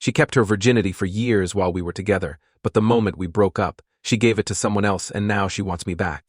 She kept her virginity for years while we were together, but the moment we broke up, she gave it to someone else and now she wants me back.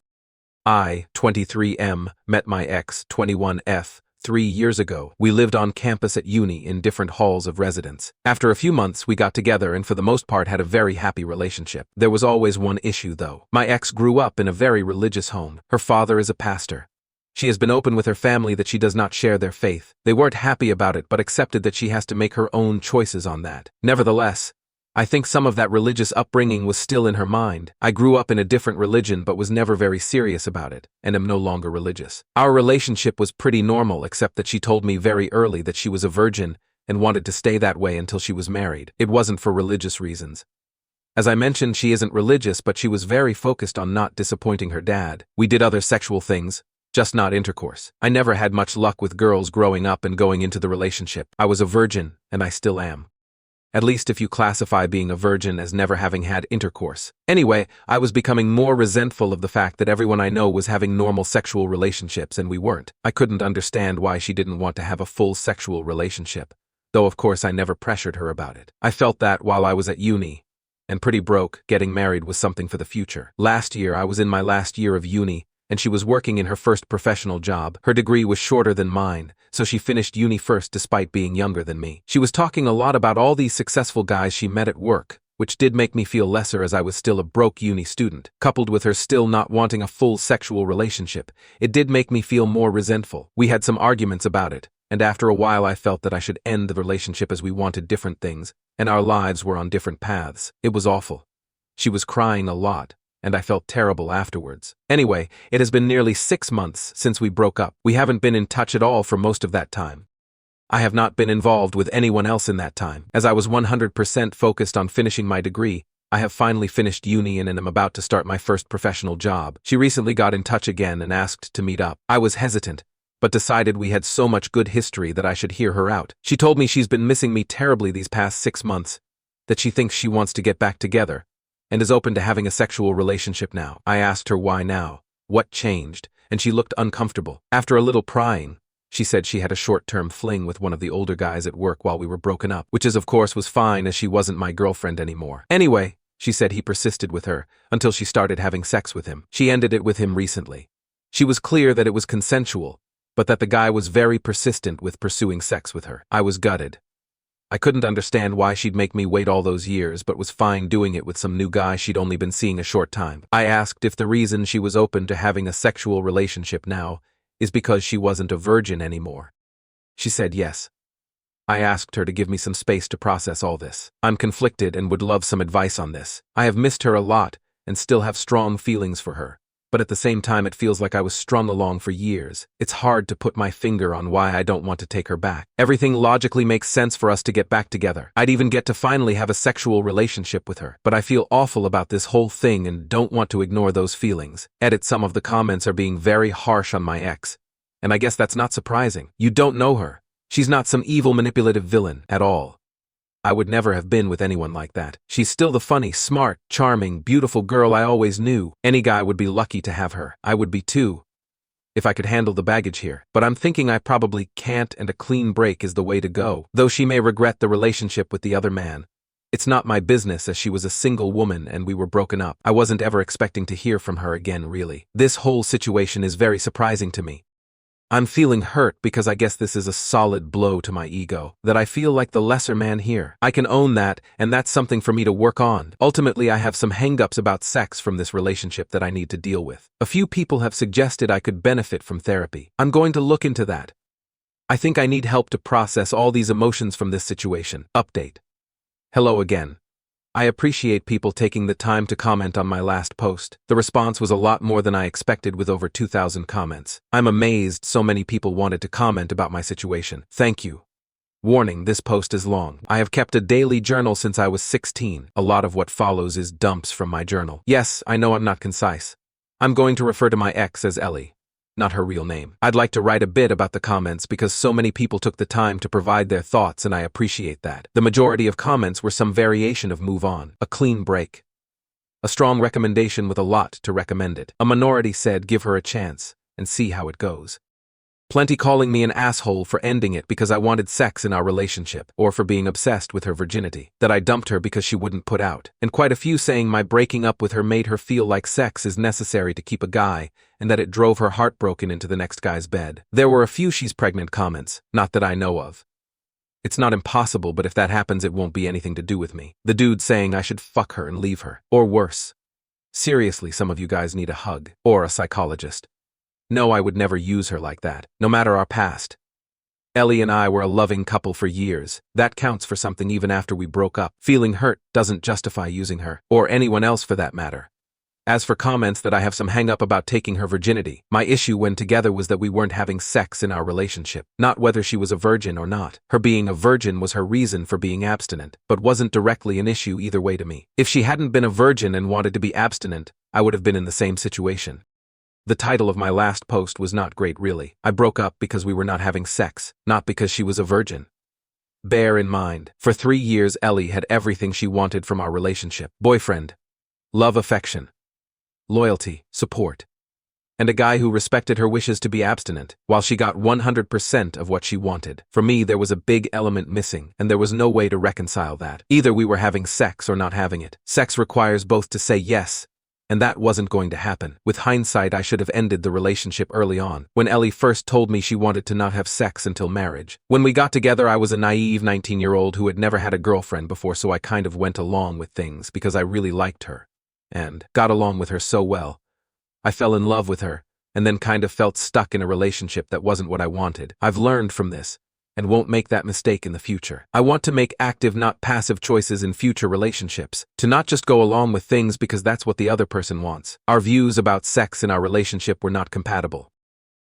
I, 23M, met my ex, 21F, 3 years ago. We lived on campus at uni in different halls of residence. After a few months, we got together and for the most part had a very happy relationship. There was always one issue though. My ex grew up in a very religious home. Her father is a pastor. She has been open with her family that she does not share their faith. They weren't happy about it but accepted that she has to make her own choices on that. Nevertheless, I think some of that religious upbringing was still in her mind. I grew up in a different religion but was never very serious about it, and am no longer religious. Our relationship was pretty normal except that she told me very early that she was a virgin and wanted to stay that way until she was married. It wasn't for religious reasons. As I mentioned, she isn't religious but she was very focused on not disappointing her dad. We did other sexual things, just not intercourse. I never had much luck with girls growing up and going into the relationship. I was a virgin, and I still am. At least if you classify being a virgin as never having had intercourse. Anyway, I was becoming more resentful of the fact that everyone I know was having normal sexual relationships and we weren't. I couldn't understand why she didn't want to have a full sexual relationship, though of course I never pressured her about it. I felt that while I was at uni, and pretty broke, getting married was something for the future. Last year, I was in my last year of uni, and she was working in her first professional job. Her degree was shorter than mine, so she finished uni first despite being younger than me. She was talking a lot about all these successful guys she met at work, which did make me feel lesser as I was still a broke uni student. Coupled with her still not wanting a full sexual relationship, it did make me feel more resentful. We had some arguments about it, and after a while I felt that I should end the relationship as we wanted different things, and our lives were on different paths. It was awful. She was crying a lot, and I felt terrible afterwards. Anyway, it has been nearly 6 months since we broke up. We haven't been in touch at all for most of that time. I have not been involved with anyone else in that time. As I was 100% focused on finishing my degree, I have finally finished uni and am about to start my first professional job. She recently got in touch again and asked to meet up. I was hesitant, but decided we had so much good history that I should hear her out. She told me she's been missing me terribly these past 6 months, that she thinks she wants to get back together, and is open to having a sexual relationship now. I asked her why now, what changed, and she looked uncomfortable. After a little prying, she said she had a short-term fling with one of the older guys at work while we were broken up, which of course was fine as she wasn't my girlfriend anymore. Anyway, she said he persisted with her until she started having sex with him. She ended it with him recently. She was clear that it was consensual, but that the guy was very persistent with pursuing sex with her. I was gutted. I couldn't understand why she'd make me wait all those years but was fine doing it with some new guy she'd only been seeing a short time. I asked if the reason she was open to having a sexual relationship now is because she wasn't a virgin anymore. She said yes. I asked her to give me some space to process all this. I'm conflicted and would love some advice on this. I have missed her a lot and still have strong feelings for her, but at the same time it feels like I was strung along for years. It's hard to put my finger on why I don't want to take her back. Everything logically makes sense for us to get back together. I'd even get to finally have a sexual relationship with her. But I feel awful about this whole thing and don't want to ignore those feelings. Edit: some of the comments are being very harsh on my ex. And I guess that's not surprising. You don't know her. She's not some evil manipulative villain at all. I would never have been with anyone like that. She's still the funny, smart, charming, beautiful girl I always knew. Any guy would be lucky to have her. I would be too, if I could handle the baggage here. But I'm thinking I probably can't, and a clean break is the way to go. Though she may regret the relationship with the other man, it's not my business as she was a single woman and we were broken up. I wasn't ever expecting to hear from her again, really. This whole situation is very surprising to me. I'm feeling hurt because I guess this is a solid blow to my ego, that I feel like the lesser man here. I can own that, and that's something for me to work on. Ultimately, I have some hang-ups about sex from this relationship that I need to deal with. A few people have suggested I could benefit from therapy. I'm going to look into that. I think I need help to process all these emotions from this situation. Update. Hello again. I appreciate people taking the time to comment on my last post. The response was a lot more than I expected with over 2,000 comments. I'm amazed so many people wanted to comment about my situation. Thank you. Warning, this post is long. I have kept a daily journal since I was 16. A lot of what follows is dumps from my journal. Yes, I know I'm not concise. I'm going to refer to my ex as Ellie, not her real name. I'd like to write a bit about the comments because so many people took the time to provide their thoughts and I appreciate that. The majority of comments were some variation of move on, a clean break, a strong recommendation with a lot to recommend it. A minority said give her a chance and see how it goes. Plenty calling me an asshole for ending it because I wanted sex in our relationship, or for being obsessed with her virginity, that I dumped her because she wouldn't put out, and quite a few saying my breaking up with her made her feel like sex is necessary to keep a guy, and that it drove her heartbroken into the next guy's bed. There were a few she's pregnant comments, not that I know of. It's not impossible, but if that happens it won't be anything to do with me. The dude saying I should fuck her and leave her. Or worse. Seriously, some of you guys need a hug. Or a psychologist. No, I would never use her like that, no matter our past. Ellie and I were a loving couple for years. That counts for something even after we broke up. Feeling hurt doesn't justify using her. Or anyone else for that matter. As for comments that I have some hang-up about taking her virginity, my issue when together was that we weren't having sex in our relationship, not whether she was a virgin or not. Her being a virgin was her reason for being abstinent, but wasn't directly an issue either way to me. If she hadn't been a virgin and wanted to be abstinent, I would have been in the same situation. The title of my last post was not great really. I broke up because we were not having sex, not because she was a virgin. Bear in mind, for 3 years Ellie had everything she wanted from our relationship. Boyfriend, love, affection, loyalty, support, and a guy who respected her wishes to be abstinent, while she got 100% of what she wanted. For me, there was a big element missing, and there was no way to reconcile that. Either we were having sex or not having it. Sex requires both to say yes, and that wasn't going to happen. With hindsight, I should have ended the relationship early on, when Ellie first told me she wanted to not have sex until marriage. When we got together, I was a naive 19-year-old who had never had a girlfriend before, so I kind of went along with things because I really liked her. And got along with her so well. I fell in love with her, and then kind of felt stuck in a relationship that wasn't what I wanted. I've learned from this, and won't make that mistake in the future. I want to make active, not passive choices in future relationships, to not just go along with things because that's what the other person wants. Our views about sex in our relationship were not compatible.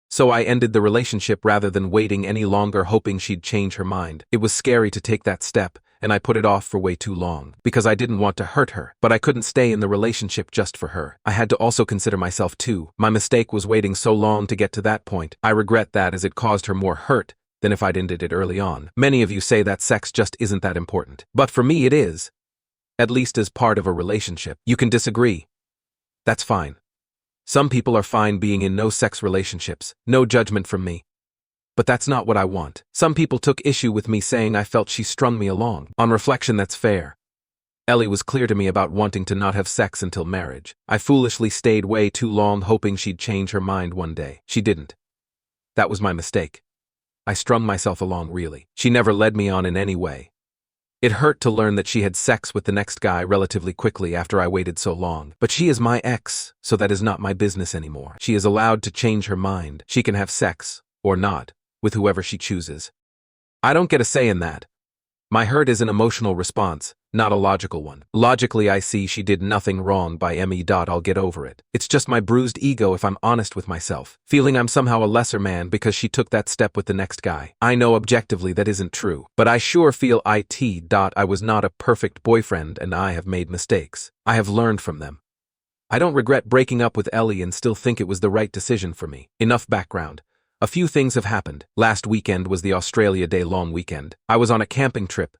So I ended the relationship rather than waiting any longer hoping she'd change her mind. It was scary to take that step, and I put it off for way too long, because I didn't want to hurt her, but I couldn't stay in the relationship just for her. I had to also consider myself too. My mistake was waiting so long to get to that point. I regret that, as it caused her more hurt than if I'd ended it early on. Many of you say that sex just isn't that important, but for me it is. At least as part of a relationship. You can disagree. That's fine. Some people are fine being in no-sex relationships, no judgment from me. But that's not what I want. Some people took issue with me saying I felt she strung me along. On reflection, that's fair. Ellie was clear to me about wanting to not have sex until marriage. I foolishly stayed way too long hoping she'd change her mind one day. She didn't. That was my mistake. I strung myself along really. She never led me on in any way. It hurt to learn that she had sex with the next guy relatively quickly after I waited so long. But she is my ex, so that is not my business anymore. She is allowed to change her mind. She can have sex, or not, with whoever she chooses. I don't get a say in that. My hurt is an emotional response, not a logical one. Logically, I see she did nothing wrong by me. I'll get over it. It's just my bruised ego if I'm honest with myself, feeling I'm somehow a lesser man because she took that step with the next guy. I know objectively that isn't true, but I sure feel I was not a perfect boyfriend and I have made mistakes. I have learned from them. I don't regret breaking up with Ellie and still think it was the right decision for me. Enough background. A few things have happened. Last weekend was the Australia Day long weekend. I was on a camping trip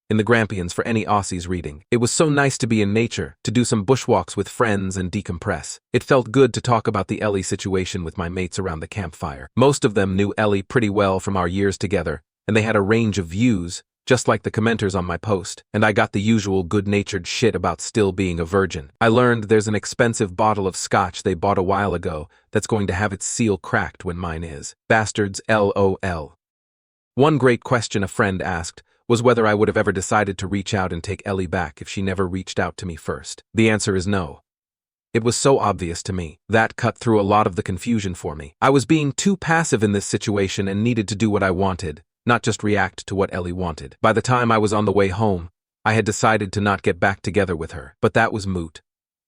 in the Grampians for any Aussies reading. It was so nice to be in nature, to do some bushwalks with friends and decompress. It felt good to talk about the Ellie situation with my mates around the campfire. Most of them knew Ellie pretty well from our years together, and they had a range of views, just like the commenters on my post, and I got the usual good-natured shit about still being a virgin. I learned there's an expensive bottle of scotch they bought a while ago that's going to have its seal cracked when mine is. Bastards, LOL. One great question a friend asked was whether I would have ever decided to reach out and take Ellie back if she never reached out to me first. The answer is no. It was so obvious to me. That cut through a lot of the confusion for me. I was being too passive in this situation and needed to do what I wanted, not just react to what Ellie wanted. By the time I was on the way home, I had decided to not get back together with her, but that was moot.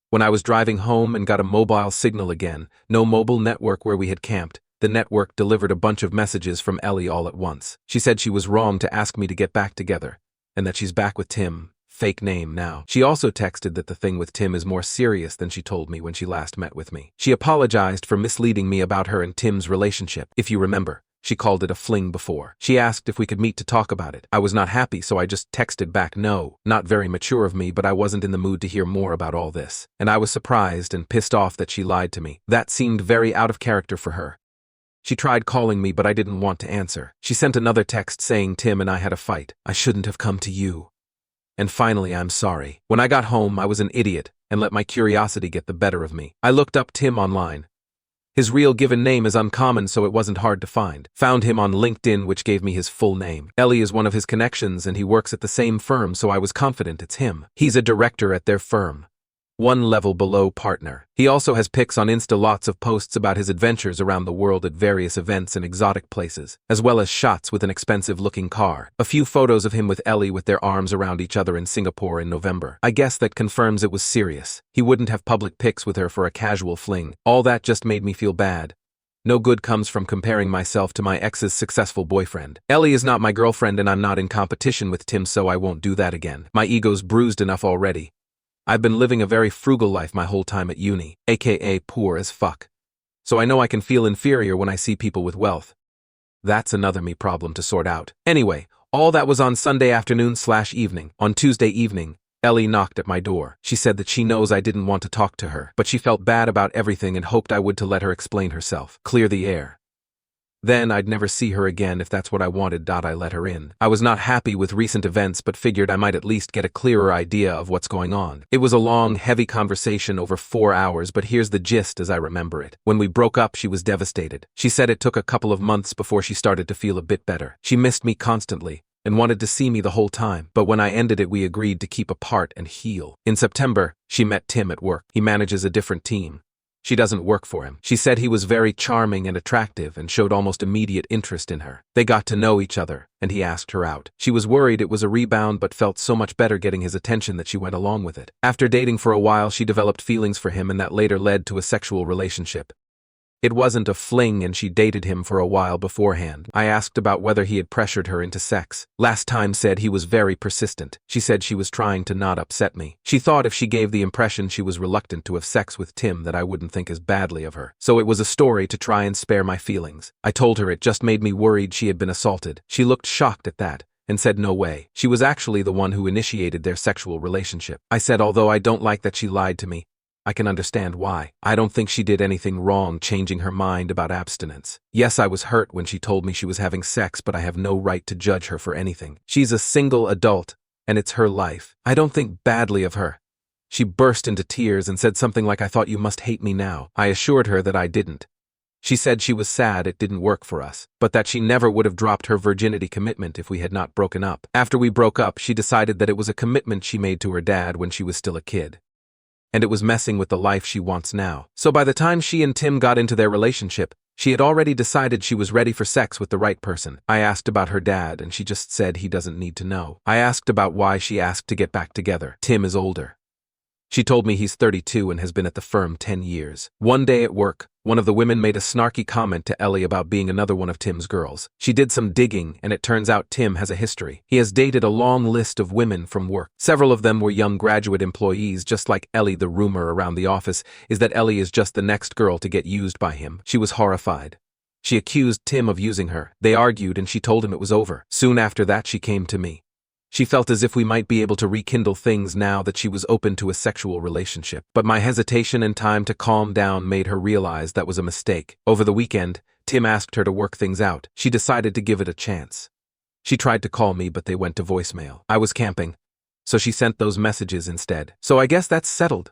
When I was driving home and got a mobile signal again, no mobile network where we had camped, the network delivered a bunch of messages from Ellie all at once. She said she was wrong to ask me to get back together, and that she's back with Tim, fake name now. She also texted that the thing with Tim is more serious than she told me when she last met with me. She apologized for misleading me about her and Tim's relationship. If you remember, she called it a fling before. She asked if we could meet to talk about it. I was not happy, so I just texted back no. Not very mature of me, but I wasn't in the mood to hear more about all this. And I was surprised and pissed off that she lied to me. That seemed very out of character for her. She tried calling me, but I didn't want to answer. She sent another text saying Tim and I had a fight. I shouldn't have come to you. And finally, I'm sorry. When I got home, I was an idiot and let my curiosity get the better of me. I looked up Tim online. His real given name is uncommon, so it wasn't hard to find. Found him on LinkedIn, which gave me his full name. Ellie is one of his connections and he works at the same firm, so I was confident it's him. He's a director at their firm. One level below partner. He also has pics on Insta, lots of posts about his adventures around the world at various events and exotic places, as well as shots with an expensive-looking car. A few photos of him with Ellie with their arms around each other in Singapore in November. I guess that confirms it was serious. He wouldn't have public pics with her for a casual fling. All that just made me feel bad. No good comes from comparing myself to my ex's successful boyfriend. Ellie is not my girlfriend and I'm not in competition with Tim, so I won't do that again. My ego's bruised enough already. I've been living a very frugal life my whole time at uni, aka poor as fuck. So I know I can feel inferior when I see people with wealth. That's another me problem to sort out. Anyway, all that was on Sunday afternoon/evening. On Tuesday evening, Ellie knocked at my door. She said that she knows I didn't want to talk to her, but she felt bad about everything and hoped I would to let her explain herself, clear the air. Then I'd never see her again if that's what I wanted. I let her in. I was not happy with recent events, but figured I might at least get a clearer idea of what's going on. It was a long, heavy conversation over 4 hours, but here's the gist as I remember it. When we broke up, she was devastated. She said it took a couple of months before she started to feel a bit better. She missed me constantly and wanted to see me the whole time, but when I ended it, we agreed to keep apart and heal. In September, she met Tim at work. He manages a different team. She doesn't work for him. She said he was very charming and attractive and showed almost immediate interest in her. They got to know each other, and he asked her out. She was worried it was a rebound but felt so much better getting his attention that she went along with it. After dating for a while, she developed feelings for him, and that later led to a sexual relationship. It wasn't a fling, and she dated him for a while beforehand. I asked about whether he had pressured her into sex. Last time said he was very persistent. She said she was trying to not upset me. She thought if she gave the impression she was reluctant to have sex with Tim that I wouldn't think as badly of her. So it was a story to try and spare my feelings. I told her it just made me worried she had been assaulted. She looked shocked at that and said no way. She was actually the one who initiated their sexual relationship. I said although I don't like that she lied to me, I can understand why. I don't think she did anything wrong changing her mind about abstinence. Yes, I was hurt when she told me she was having sex, but I have no right to judge her for anything. She's a single adult, and it's her life. I don't think badly of her. She burst into tears and said something like, "I thought you must hate me now." I assured her that I didn't. She said she was sad it didn't work for us, but that she never would have dropped her virginity commitment if we had not broken up. After we broke up, she decided that it was a commitment she made to her dad when she was still a kid, and it was messing with the life she wants now. So by the time she and Tim got into their relationship, she had already decided she was ready for sex with the right person. I asked about her dad, and she just said he doesn't need to know. I asked about why she asked to get back together. Tim is older. She told me he's 32 and has been at the firm 10 years. One day at work, one of the women made a snarky comment to Ellie about being another one of Tim's girls. She did some digging, and it turns out Tim has a history. He has dated a long list of women from work. Several of them were young graduate employees, just like Ellie. The rumor around the office is that Ellie is just the next girl to get used by him. She was horrified. She accused Tim of using her. They argued, and she told him it was over. Soon after that, she came to me. She felt as if we might be able to rekindle things now that she was open to a sexual relationship. But my hesitation and time to calm down made her realize that was a mistake. Over the weekend, Tim asked her to work things out. She decided to give it a chance. She tried to call me, but they went to voicemail. I was camping, so she sent those messages instead. So I guess that's settled.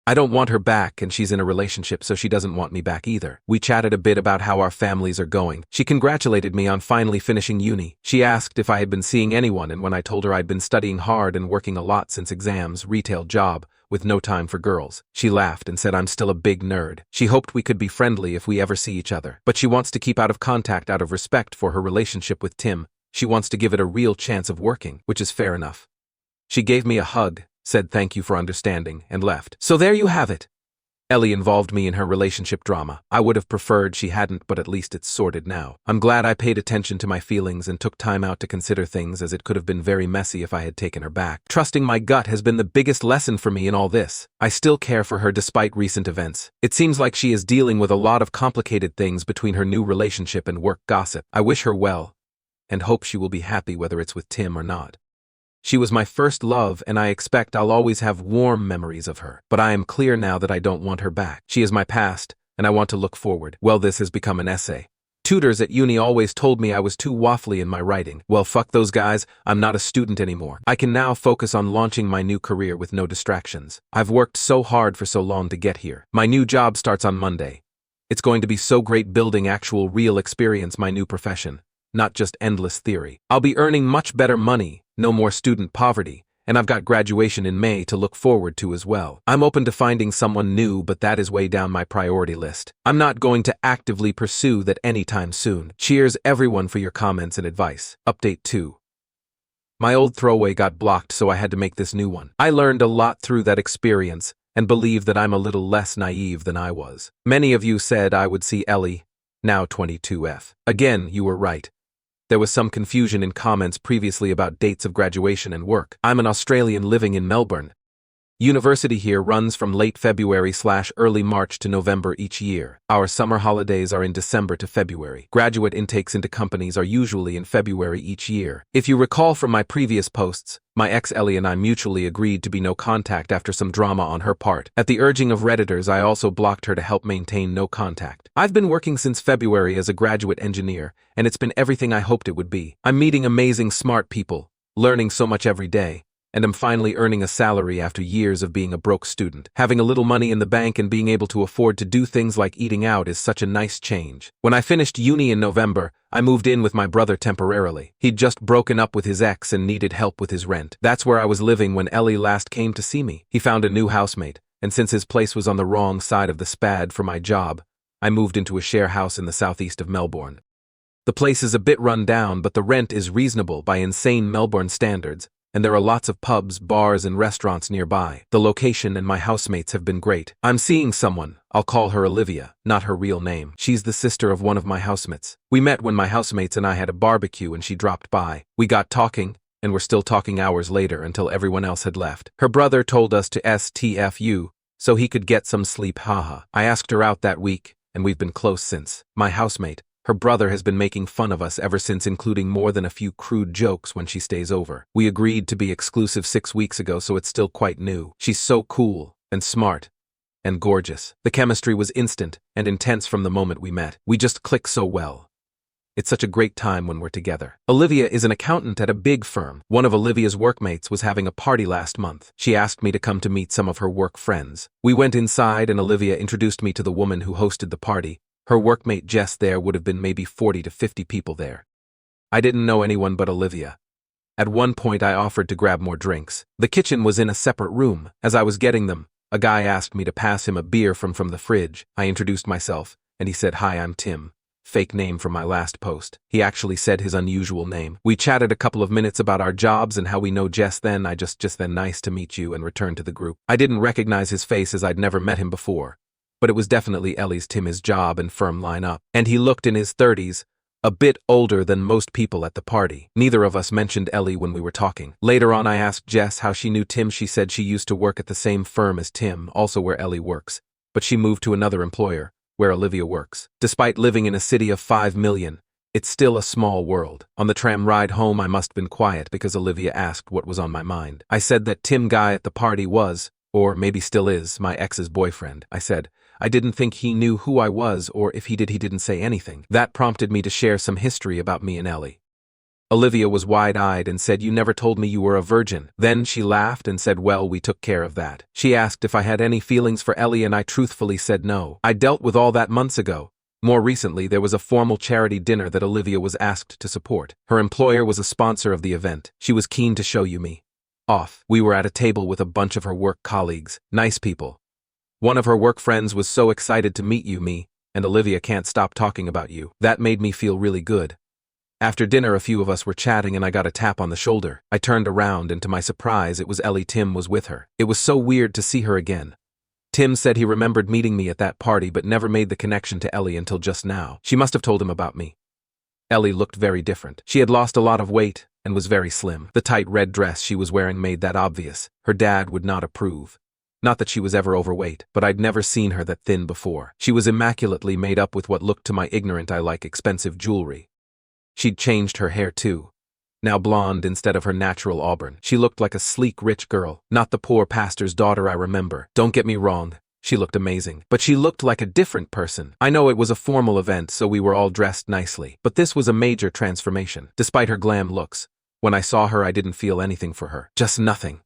I don't want her back, and she's in a relationship, so she doesn't want me back either. We chatted a bit about how our families are going. She congratulated me on finally finishing uni. She asked if I had been seeing anyone, and when I told her I'd been studying hard and working a lot since exams, retail job, with no time for girls, she laughed and said I'm still a big nerd. She hoped we could be friendly if we ever see each other, but she wants to keep out of contact out of respect for her relationship with Tim. She wants to give it a real chance of working, which is fair enough. She gave me a hug, said thank you for understanding, and left. So there you have it. Ellie involved me in her relationship drama. I would have preferred she hadn't, but at least it's sorted now. I'm glad I paid attention to my feelings and took time out to consider things, as it could have been very messy if I had taken her back. Trusting my gut has been the biggest lesson for me in all this. I still care for her despite recent events. It seems like she is dealing with a lot of complicated things between her new relationship and work gossip. I wish her well, and hope she will be happy whether it's with Tim or not. She was my first love, and I expect I'll always have warm memories of her. But I am clear now that I don't want her back. She is my past, and I want to look forward. Well, this has become an essay. Tutors at uni always told me I was too waffly in my writing. Well, fuck those guys, I'm not a student anymore. I can now focus on launching my new career with no distractions. I've worked so hard for so long to get here. My new job starts on Monday. It's going to be so great building actual real experience my new profession, not just endless theory. I'll be earning much better money, no more student poverty, and I've got graduation in May to look forward to as well. I'm open to finding someone new, but that is way down my priority list. I'm not going to actively pursue that anytime soon. Cheers everyone for your comments and advice. Update 2. My old throwaway got blocked, so I had to make this new one. I learned a lot through that experience and believe that I'm a little less naive than I was. Many of you said I would see Ellie, now 22F. Again, you were right. There was some confusion in comments previously about dates of graduation and work. I'm an Australian living in Melbourne. University here runs from late February/early March to November each year. Our summer holidays are in December to February. Graduate intakes into companies are usually in February each year. If you recall from my previous posts, my ex Ellie and I mutually agreed to be no contact after some drama on her part. At the urging of Redditors, I also blocked her to help maintain no contact. I've been working since February as a graduate engineer, and it's been everything I hoped it would be. I'm meeting amazing smart people, learning so much every day, and I'm finally earning a salary after years of being a broke student. Having a little money in the bank and being able to afford to do things like eating out is such a nice change. When I finished uni in November, I moved in with my brother temporarily. He'd just broken up with his ex and needed help with his rent. That's where I was living when Ellie last came to see me. He found a new housemate, and since his place was on the wrong side of the SPAD for my job, I moved into a share house in the southeast of Melbourne. The place is a bit run down, but the rent is reasonable by insane Melbourne standards, and there are lots of pubs, bars, and restaurants nearby. The location and my housemates have been great. I'm seeing someone. I'll call her Olivia, not her real name. She's the sister of one of my housemates. We met when my housemates and I had a barbecue and she dropped by. We got talking, and were still talking hours later until everyone else had left. Her brother told us to STFU, so he could get some sleep, haha. I asked her out that week, and we've been close since. My housemate, her brother, has been making fun of us ever since, including more than a few crude jokes when she stays over. We agreed to be exclusive 6 weeks ago, so it's still quite new. She's so cool, and smart, and gorgeous. The chemistry was instant and intense from the moment we met. We just click so well. It's such a great time when we're together. Olivia is an accountant at a big firm. One of Olivia's workmates was having a party last month. She asked me to come to meet some of her work friends. We went inside and Olivia introduced me to the woman who hosted the party. Her workmate Jess. There would have been maybe 40 to 50 people there. I didn't know anyone but Olivia. At one point I offered to grab more drinks. The kitchen was in a separate room. As I was getting them, a guy asked me to pass him a beer from the fridge. I introduced myself, and he said, "Hi, I'm Tim." Fake name from my last post. He actually said his unusual name. We chatted a couple of minutes about our jobs and how we know Jess. Then I just then nice to meet you, and returned to the group. I didn't recognize his face as I'd never met him before, but it was definitely Ellie's Tim. His job and firm line up, and he looked in his 30s, a bit older than most people at the party. Neither of us mentioned Ellie when we were talking. Later on I asked Jess how she knew Tim. She said she used to work at the same firm as Tim, also where Ellie works, but she moved to another employer, where Olivia works. Despite living in a city of 5 million, it's still a small world. On the tram ride home I must have been quiet because Olivia asked what was on my mind. I said that Tim guy at the party was, or maybe still is, my ex's boyfriend. I said I didn't think he knew who I was, or if he did, he didn't say anything. That prompted me to share some history about me and Ellie. Olivia was wide-eyed and said, "You never told me you were a virgin." Then she laughed and said, "Well, we took care of that." She asked if I had any feelings for Ellie, and I truthfully said no. I dealt with all that months ago. More recently, there was a formal charity dinner that Olivia was asked to support. Her employer was a sponsor of the event. She was keen to show me off. We were at a table with a bunch of her work colleagues, nice people. One of her work friends was so excited to meet me, and Olivia can't stop talking about you. That made me feel really good. After dinner, a few of us were chatting and I got a tap on the shoulder. I turned around and to my surprise, it was Ellie. Tim was with her. It was so weird to see her again. Tim said he remembered meeting me at that party but never made the connection to Ellie until just now. She must have told him about me. Ellie looked very different. She had lost a lot of weight and was very slim. The tight red dress she was wearing made that obvious. Her dad would not approve. Not that she was ever overweight, but I'd never seen her that thin before. She was immaculately made up with what looked to my ignorant eye like expensive jewelry. She'd changed her hair too. Now blonde instead of her natural auburn. She looked like a sleek, rich girl, not the poor pastor's daughter I remember. Don't get me wrong, She looked amazing, but she looked like a different person. I know it was a formal event, so we were all dressed nicely, but this was a major transformation. Despite her glam looks, when I saw her I didn't feel anything for her. Just nothing.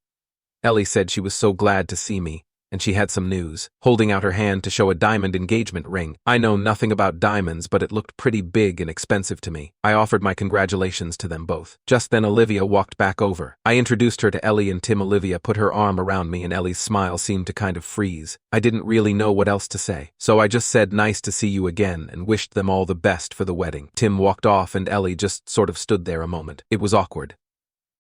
Ellie said she was so glad to see me, and she had some news, holding out her hand to show a diamond engagement ring. I know nothing about diamonds, but it looked pretty big and expensive to me. I offered my congratulations to them both. Just then Olivia walked back over. I introduced her to Ellie and Tim. Olivia put her arm around me and Ellie's smile seemed to kind of freeze. I didn't really know what else to say, so I just said nice to see you again and wished them all the best for the wedding. Tim walked off and Ellie just sort of stood there a moment. It was awkward.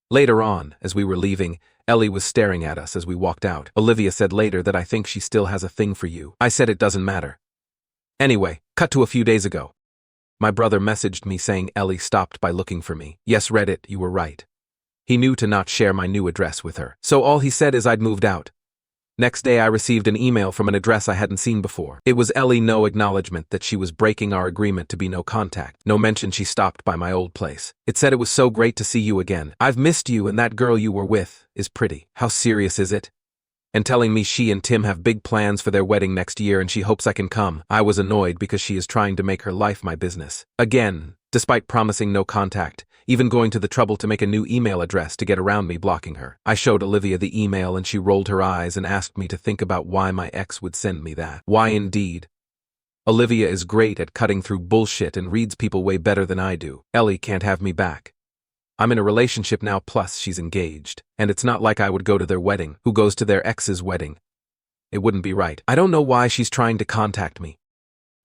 Later on, as we were leaving, Ellie was staring at us as we walked out. Olivia said later that I think she still has a thing for you. I said it doesn't matter. Anyway, cut to a few days ago. My brother messaged me saying Ellie stopped by looking for me. Yes, read it, you were right. He knew to not share my new address with her. So all he said is I'd moved out. Next day I received an email from an address I hadn't seen before. It was Ellie, no acknowledgement that she was breaking our agreement to be no contact. No mention she stopped by my old place. It said it was so great to see you again. I've missed you and that girl you were with is pretty. How serious is it? And telling me she and Tim have big plans for their wedding next year and she hopes I can come. I was annoyed because she is trying to make her life my business. Again, despite promising no contact, even going to the trouble to make a new email address to get around me blocking her. I showed Olivia the email and she rolled her eyes and asked me to think about why my ex would send me that. Why indeed? Olivia is great at cutting through bullshit and reads people way better than I do. Ellie can't have me back. I'm in a relationship now, plus she's engaged. And it's not like I would go to their wedding. Who goes to their ex's wedding? It wouldn't be right. I don't know why she's trying to contact me.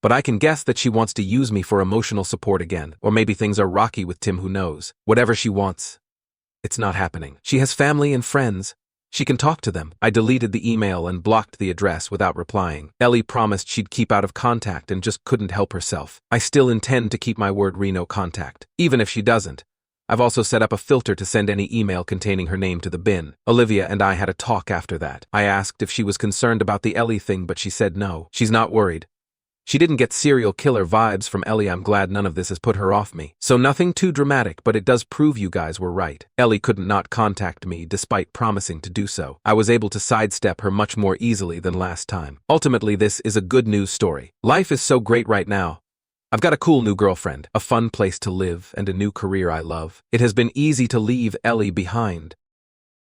But I can guess that she wants to use me for emotional support again, or maybe things are rocky with Tim, who knows. Whatever she wants, it's not happening. She has family and friends. She can talk to them. I deleted the email and blocked the address without replying. Ellie promised she'd keep out of contact and just couldn't help herself. I still intend to keep my word no contact, even if she doesn't. I've also set up a filter to send any email containing her name to the bin. Olivia and I had a talk after that. I asked if she was concerned about the Ellie thing, but she said no. She's not worried. She didn't get serial killer vibes from Ellie. I'm glad none of this has put her off me. So nothing too dramatic, but it does prove you guys were right. Ellie couldn't not contact me despite promising to do so. I was able to sidestep her much more easily than last time. Ultimately, this is a good news story. Life is so great right now. I've got a cool new girlfriend, a fun place to live, and a new career I love. It has been easy to leave Ellie behind.